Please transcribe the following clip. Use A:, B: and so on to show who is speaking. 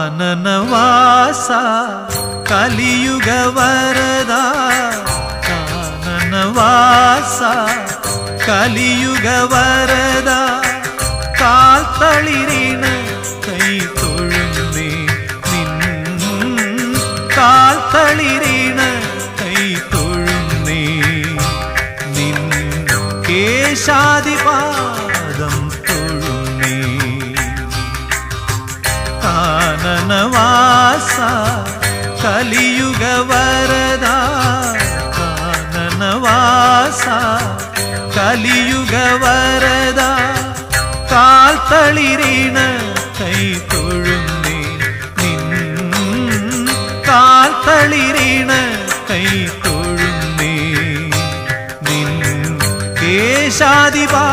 A: കാനനവാസ കലിയുഗ വരദ കാനനവാസ കലിയുഗ വരദ കാൽത്തളിരിണ് കൈ തൊഴുന്നേ നിൻ കാൽത്തളിരിണ് കൈ തൊഴുന്നേ നിൻ കേശാദിപാദം തൊഴുന്നേ കാനനവാസ കലിയുഗ വരദ കാനനവാസ കലിയുഗ വരദ കാൽത്തളിരിണ് കൈ തൊഴുന്നേ നിൻ കാൽത്തളിരിണ് കൈ തൊഴുന്നേ നിൻ കേശാദിപാദം